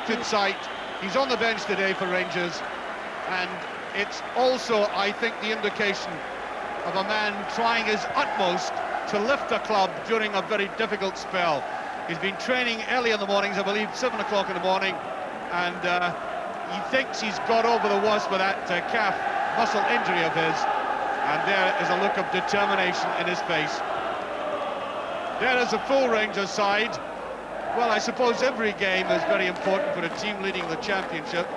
respected sight. He's on the bench today for Rangers, and it's also, I think, the indication of a man trying his utmost to lift the club during a very difficult spell. He's been training early in the mornings, I believe 7 o'clock in the morning, and he thinks he's got over the worst with that calf muscle injury of his, and there is a look of determination in his face. There is a full Rangers side. Well, I suppose every game is very important for a team leading the championship,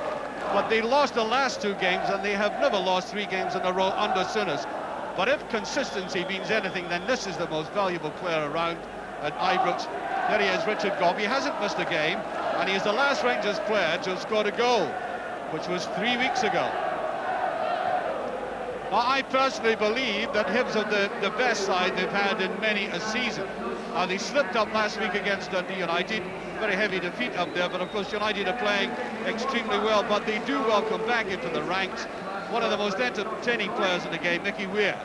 but they lost the last 2 games, and they have never lost 3 games in a row under Souness. But if consistency means anything, then this is the most valuable player around at Ibrox. There he is, Richard Gobb. He hasn't missed a game, and he is the last Rangers player to have scored a goal, which was 3 weeks ago. Now, I personally believe that Hibs are the best side they've had in many a season. They slipped up last week against Dundee United, very heavy defeat up there, but of course United are playing extremely well, but they do welcome back into the ranks one of the most entertaining players in the game, Mickey Weir,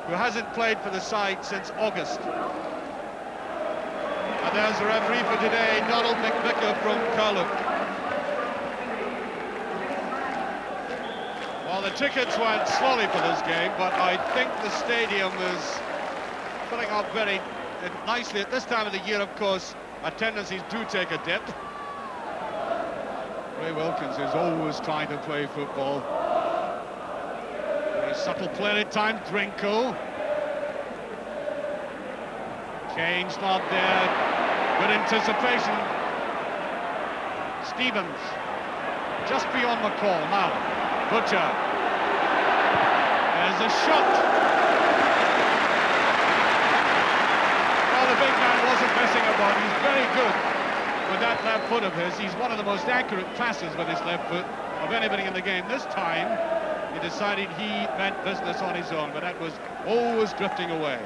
who hasn't played for the side since August. And there's the referee for today, Donald McVicker from Carluke. Well, the tickets went slowly for this game, but I think the stadium is filling up very nicely. At this time of the year, of course, attendances do take a dip. Ray Wilkins is always trying to play football. Very subtle play at time, Drinko. Kane's not there. Good anticipation. Stevens. Just beyond McCall now. Butcher. There's a shot. Well, the big man wasn't messing about. He's very good with that left foot of his. He's one of the most accurate passes with his left foot of anybody in the game. This time, he decided he meant business on his own, but that was always drifting away.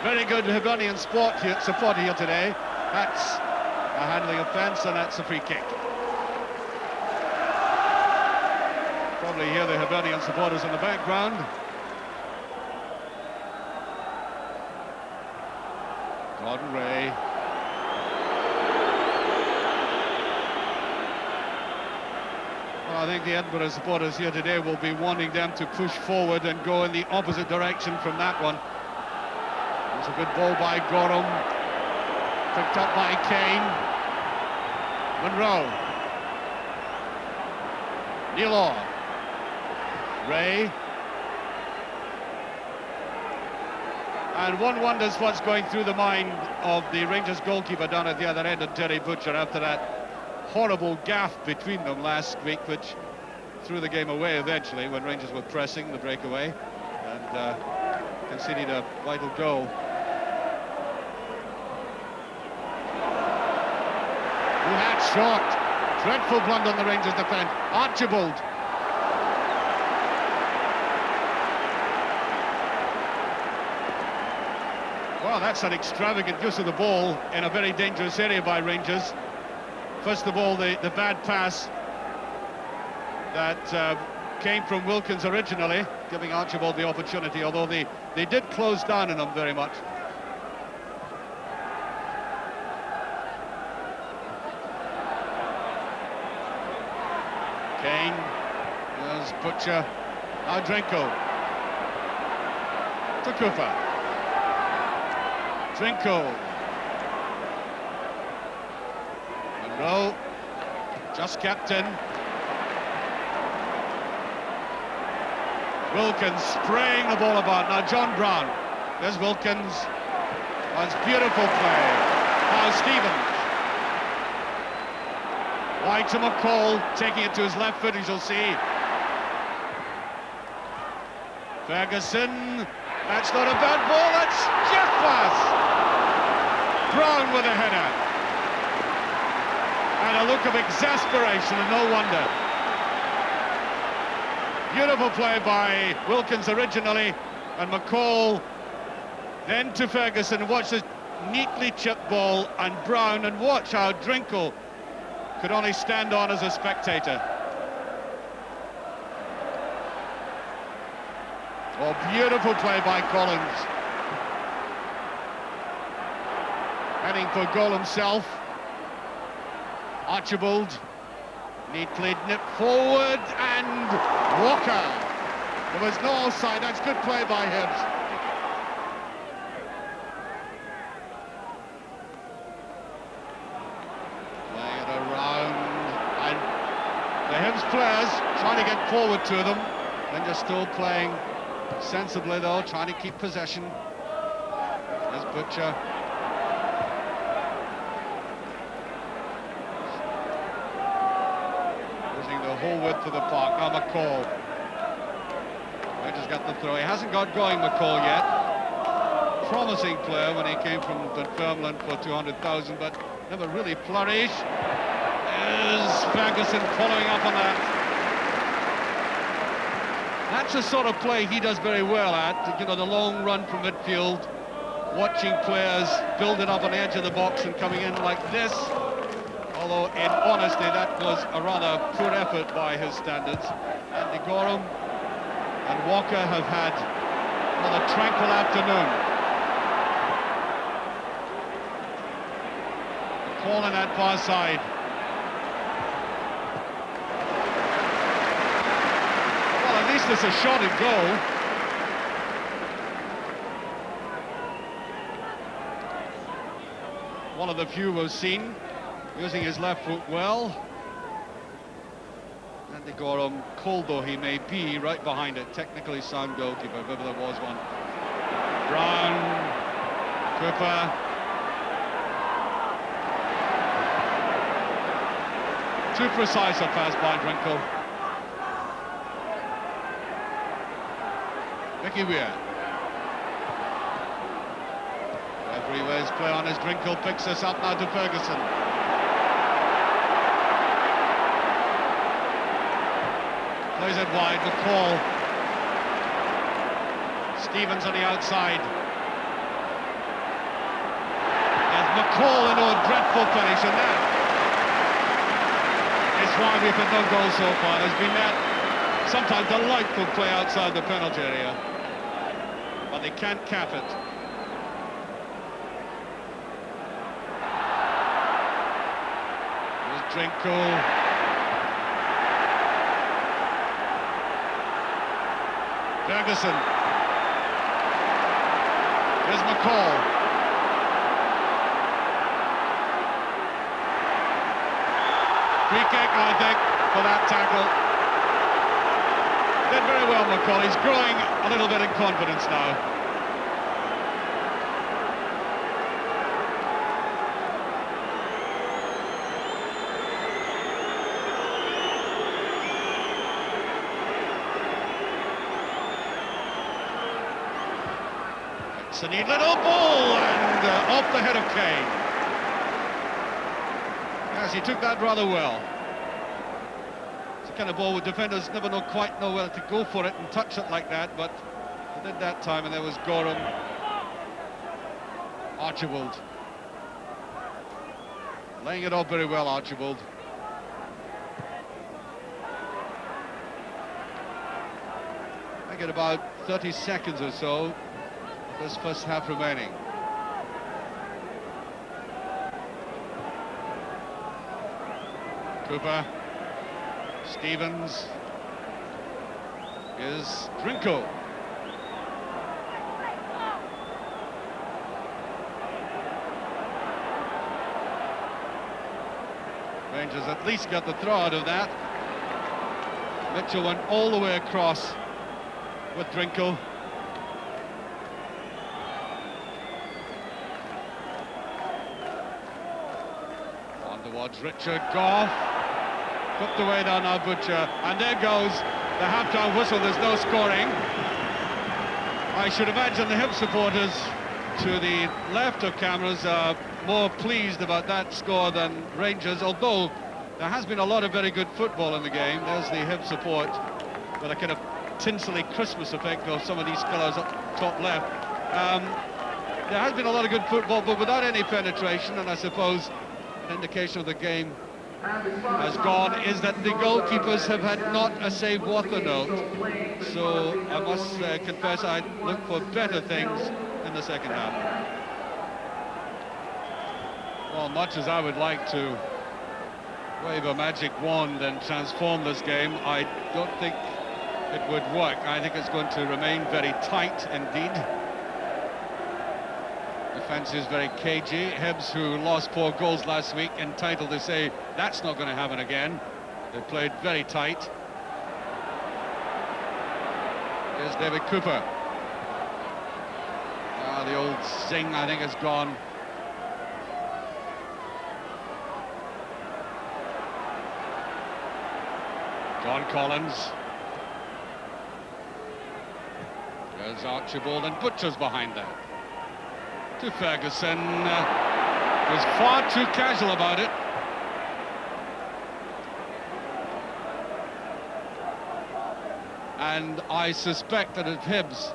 Very good Hibernian support here today. That's a handling offence, and that's a free kick. Probably hear the Hibernian supporters in the background. Gordon Ray. Well, I think the Edinburgh supporters here today will be wanting them to push forward and go in the opposite direction from that one. It's a good ball by Gorham. Picked up by Kane. Monroe. Neil. Ray. And one wonders what's going through the mind of the Rangers goalkeeper down at the other end, and Terry Butcher, after that horrible gaffe between them last week, which threw the game away eventually when Rangers were pressing the breakaway and conceded a vital goal. Short. Dreadful blunder on the Rangers defence. Archibald. Well, that's an extravagant use of the ball in a very dangerous area by Rangers. First of all, the bad pass that came from Wilkins originally, giving Archibald the opportunity, although they did close down on him very much. Kane, there's Butcher, now Drinko, Takufa, Drinko, Monroe, just kept in, Wilkins spraying the ball about, now John Brown, there's Wilkins, that's beautiful play, now Stevens. Wide to McCall, taking it to his left foot, as you'll see. Ferguson, that's not a bad ball, that's jet pass. Brown with a header. And a look of exasperation, and no wonder. Beautiful play by Wilkins originally, and McCall then to Ferguson. Watch this neatly chipped ball, and Brown, and watch how Drinko could only stand on as a spectator. Oh, beautiful play by Collins. Heading for goal himself. Archibald. Neatly nipped forward, and Walker. There was no offside. That's good play by Hibs. Playing it around, and the Hibs players trying to get forward to them. Then just still playing sensibly though, trying to keep possession. There's Butcher. Using the whole width of the park. Now McCall. Rangers got the throw. He hasn't got going, McCall, yet. Promising player when he came from Dunfermline for 200,000, but never really flourished. There's Ferguson following up on that. That's the sort of play he does very well at, you know, the long run from midfield, watching players build it up on the edge of the box and coming in like this. Although, in honesty, that was a rather poor effort by his standards. Andy Gorham and Walker have had another tranquil afternoon. The call on that far side. At least it's a shot at goal. One of the few we've seen using his left foot well. Andy Gorham, cold though he may be, right behind it. Technically sound goalkeeper, if ever there was one. Brown, Cooper. Too precise a pass by Drinkle. Mickey Weir. Referee Weir's play on as Drinkle picks us up now to Ferguson. Plays it wide, McCall. Stevens on the outside. There's McCall in a dreadful finish, and that is why we've had no goals so far. There's been that sometimes delightful play outside the penalty area, but they can't cap it. There's Drinkle. Ferguson. There's McCall. Free kick, I think, for that tackle. Did very well, McCall. He's growing a little bit in confidence now. It's a neat little ball, and off the head of Kane. Yes, he took that rather well. It's the kind of ball where defenders never quite know where to go for it and touch it like that, but they did that time, and there was Gorham. Archibald. Laying it off very well, Archibald. I get about 30 seconds or so. This first half remaining. Cooper. Stevens. Is Drinkle. Rangers at least got the throw out of that. Mitchell went all the way across with Drinkle. Towards Richard Goff, put away there now Butcher, and there goes the half-time whistle. There's no scoring. I should imagine the Hibs supporters to the left of cameras are more pleased about that score than Rangers, although there has been a lot of very good football in the game. There's the Hibs support with a kind of tinselly Christmas effect of some of these colours up top left. There has been a lot of good football, but without any penetration, and I suppose an indication of the game has gone is that the goalkeepers have had not a save worth a note. So I must confess I look for better things in the second half. Well, much as I would like to wave a magic wand and transform this game, I don't think it would work. I think it's going to remain very tight indeed. Defence is very cagey. Hibs, who lost 4 goals last week, entitled to say that's not going to happen again. They played very tight. Here's David Cooper. The old zing, I think, is gone. John Collins. There's Archibald, and Butcher's behind that. To Ferguson. Was far too casual about it. And I suspect that if Hibs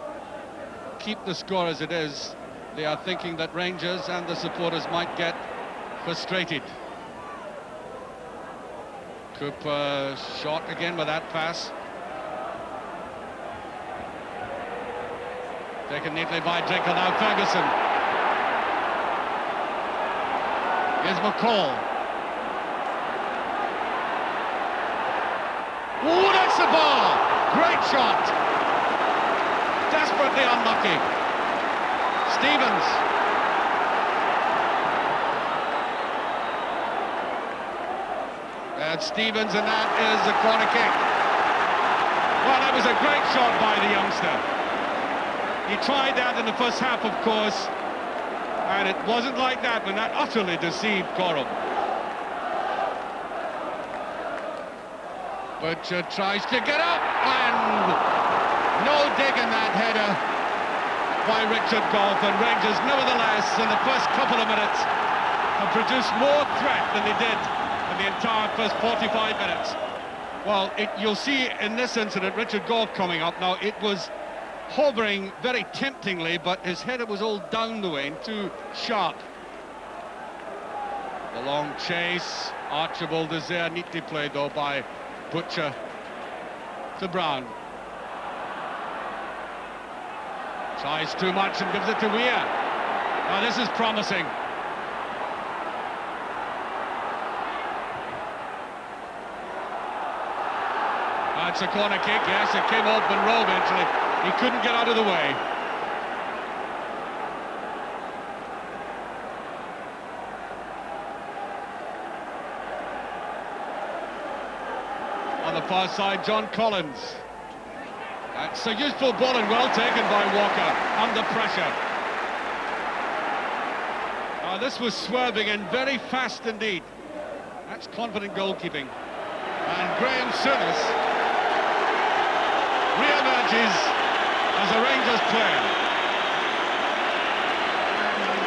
keep the score as it is, they are thinking that Rangers and the supporters might get frustrated. Cooper shot again with that pass. Taken neatly by Jekyll, now Ferguson. Here's McCall. Oh, that's the ball! Great shot! Desperately unlucky. Stevens. That's Stevens, and that is a corner kick. Well, that was a great shot by the youngster. He tried that in the first half, of course, and it wasn't like that when that utterly deceived Coram. Butcher tries to get up, and no dig in that header by Richard Gough, and Rangers, nevertheless, in the first couple of minutes, have produced more threat than they did in the entire first 45 minutes. Well, you'll see in this incident, Richard Gough coming up now, it was hovering very temptingly, but his header was all down the way and too sharp. The long chase, Archibald is there, neatly played though by Butcher to Brown. Tries too much and gives it to Weir. Now this is promising. That's a corner kick, yes, it came off Monroe eventually. He couldn't get out of the way. On the far side, John Collins. That's a useful ball and well taken by Walker, under pressure. This was swerving and very fast indeed. That's confident goalkeeping. And Graham Souness re-emerges as a Rangers player.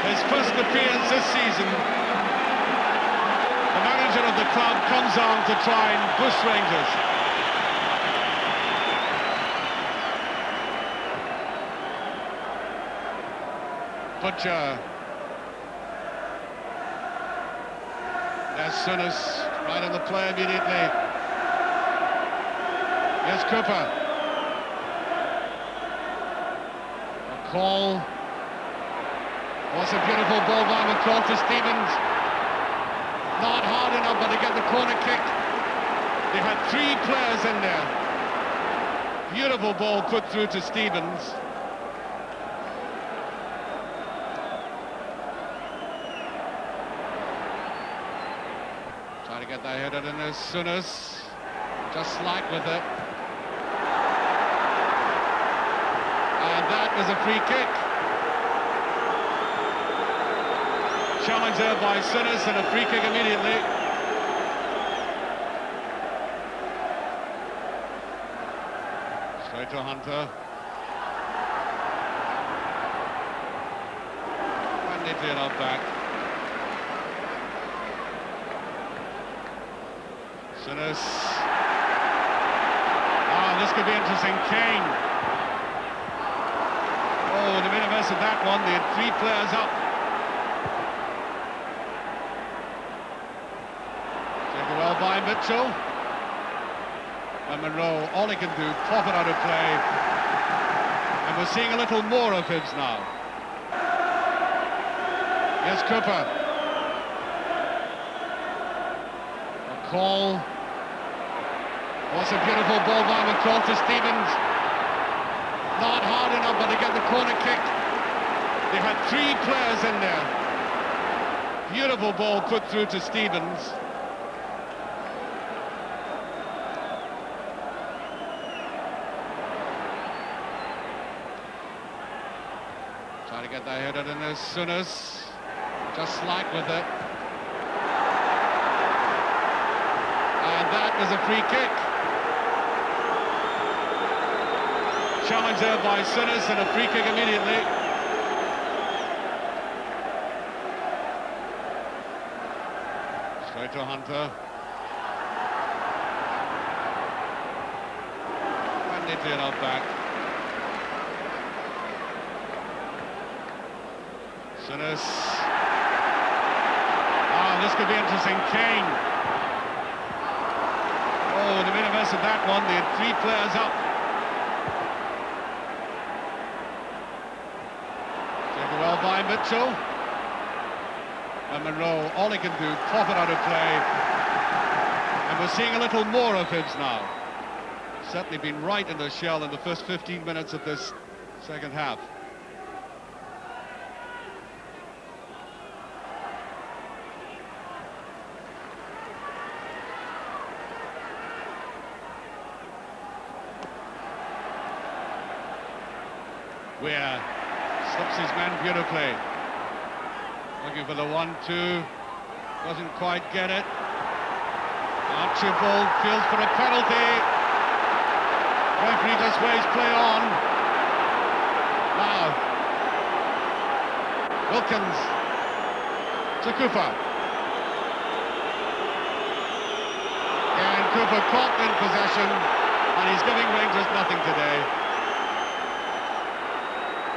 His first appearance this season. The manager of the club comes on to try and boost Rangers. Butcher. There's Souness right on the play immediately. Here's Cooper. McCall. What's a beautiful ball by McCall to Stevens. Not hard enough, but to get the corner kick. They had 3 players in there. Beautiful ball put through to Stevens. Trying to get that headed in as Souness. Just slack with it. And that was a free kick. Challenge there by Souness and a free kick immediately. Straight to Hunter. And they cleared out back. Souness. This could be interesting. Kane. Oh, they made a mess of that one. They had 3 players up. Taken well by Mitchell. And Monroe, all he can do, pop it out of play. And we're seeing a little more of Hibs now. Here's Cooper. McCall. What's a beautiful ball by McCall to Stevens. Not hard enough, but to get the corner kick. They had 3 players in there. Beautiful ball put through to Stevens. Trying to get that headed in as soon as just slack with it. And that was a free kick. Challenge there by Sinners and a free kick immediately. Straight to Hunter. And they turn out back. Sinners. Ah, this could be interesting. Kane. Oh, they made a mess of that one. They had 3 players up. Taken well by Mitchell. And Monroe, all he can do, pop it out of play. And we're seeing a little more of Hibs now. Certainly been right in the shell in the first 15 minutes of this second half. Weir slips his man beautifully. Looking for the 1-2. Doesn't quite get it. Archibald feels for a penalty. Referee just waves play on. Now. Wilkins. To Cooper. And Cooper caught in possession. And he's giving Rangers nothing today.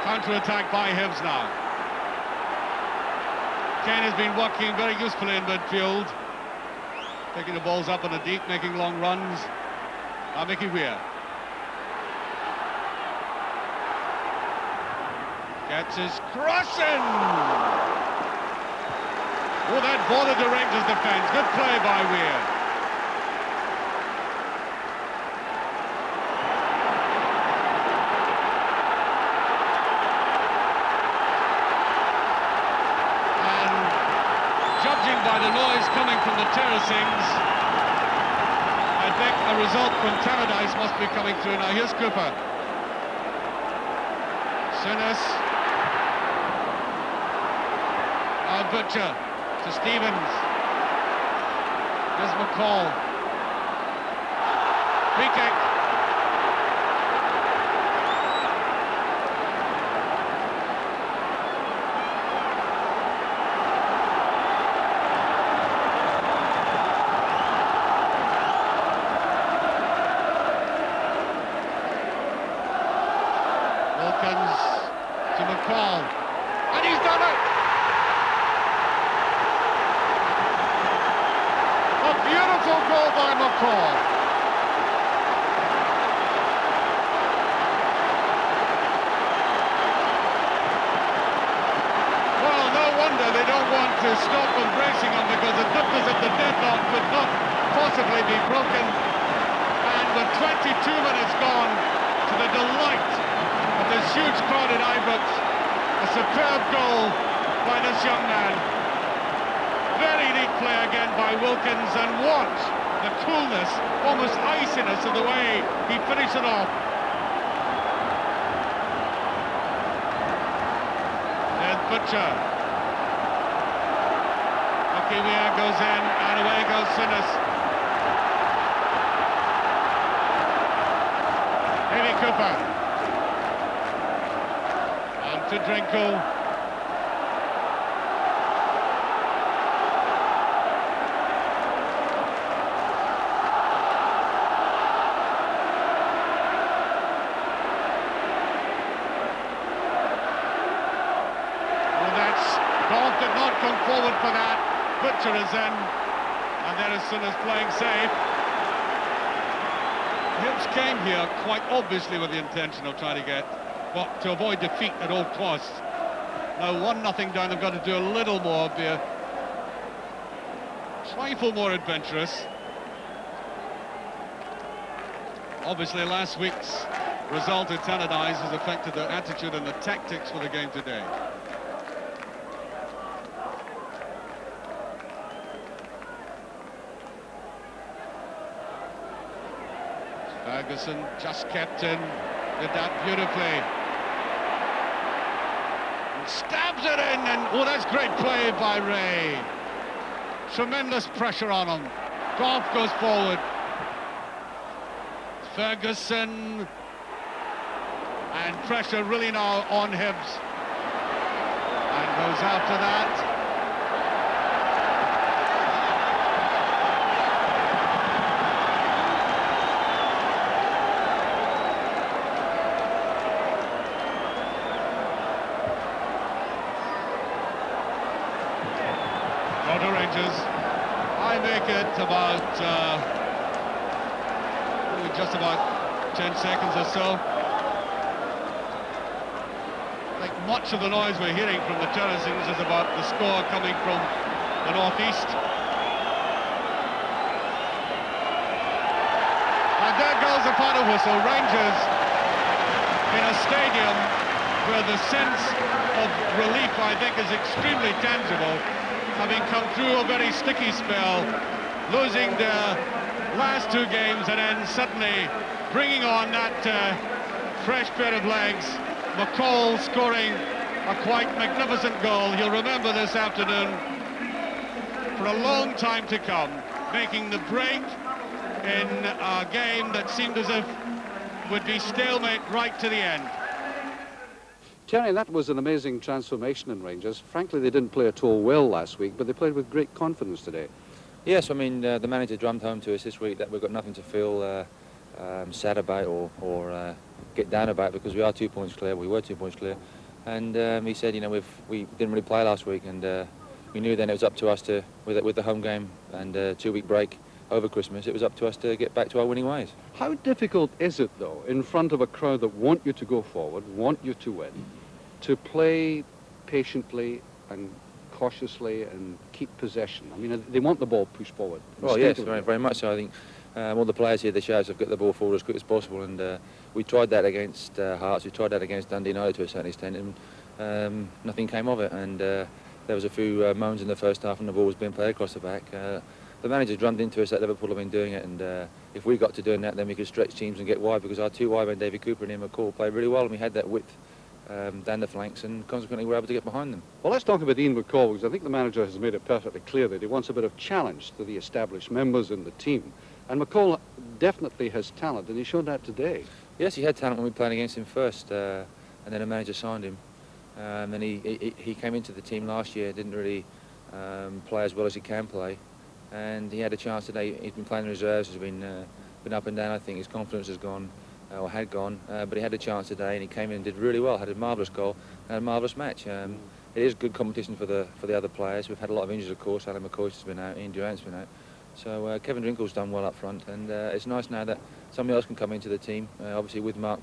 Counter-attack by Hibs now. Kane has been working very usefully in midfield. Taking the balls up on the deep, making long runs. Now Mickey Weir. Gets his crossing! Oh, that bothered the Rangers defence. Good play by Weir. By the noise coming from the terracings, I think a result from Tannadice must be coming through now. Here's Cooper. Sinners. Butcher to Stevens. Here's McCall. Free kick. To McCall, and he's done it! A beautiful goal by McCall. Well, no wonder they don't want to stop embracing him, because it looked as if the deadlock could not possibly be broken. And with 22 minutes gone, to the delight of this huge crowd at Ibrox, a superb goal by this young man. Very neat play again by Wilkins, and watch the coolness, almost iciness of the way he finished it off. There's Butcher. Mickey Weir goes in, and away goes Sinners. Amy Cooper. To Drinkle. Well, that's Gold did not come forward for that. Butcher is in, and then as soon as playing safe. Hibs came here quite obviously with the intention of trying to get, but to avoid defeat at all costs. Now 1-0 down, they've got to do a little more, be a trifle more adventurous. Obviously, last week's result in Tannadice has affected the attitude and the tactics for the game today. Ferguson just kept in, did that beautifully. And stabs it in, and oh, that's great play by Ray. Tremendous pressure on him. Goff goes forward. Ferguson, and pressure really now on Hibs, and goes after that. Go to Rangers. I make it about just about 10 seconds or so. I think much of the noise we're hearing from the terracings is about the score coming from the northeast. And there goes the final whistle. Rangers in a stadium where the sense of relief, I think, is extremely tangible, having come through a very sticky spell, losing their last two games and then suddenly bringing on that fresh pair of legs. McCall scoring a quite magnificent goal. You'll remember this afternoon for a long time to come, making the break in a game that seemed as if would be stalemate right to the end. Terry, that was an amazing transformation in Rangers. Frankly, they didn't play at all well last week, but they played with great confidence today. Yes, I mean, the manager drummed home to us this week that we've got nothing to feel sad about or get down about, because we are 2 points clear. We were 2 points clear. And he said, you know, we didn't really play last week, and we knew then it was up to us to, with the home game and 2-week break over Christmas, it was up to us to get back to our winning ways. How difficult is it, though, in front of a crowd that want you to go forward, want you to win, to play patiently and cautiously and keep possession? I mean, they want the ball pushed forward. Well, yes, very much so. I think all the players here, the Sharks, have got the ball forward as quick as possible, and we tried that against Hearts, we tried that against Dundee United to a certain extent, and nothing came of it. And there was a few moans in the first half, and the ball was being played across the back. The manager drummed into us that Liverpool have been doing it, and if we got to doing that, then we could stretch teams and get wide, because our two wide men, David Cooper and Ian McCall, played really well, and we had that width down the flanks, and consequently we're able to get behind them. Well, let's talk about Ian McCall, because I think the manager has made it perfectly clear that he wants a bit of challenge to the established members in the team. And McCall definitely has talent, and he showed that today. Yes, he had talent when we played against him first, and then the manager signed him. And he came into the team last year, didn't really play as well as he can play, and he had a chance today. He's been playing in reserves, has been up and down. I think his confidence has gone, or had gone, but he had a chance today, and he came in and did really well, had a marvellous goal and had a marvellous match. It is good competition for the other players. We've had a lot of injuries, of course. Alan McCoy's has been out, Ian Durant's been out. So Kevin Drinkle's done well up front, and it's nice now that somebody else can come into the team, obviously with Mark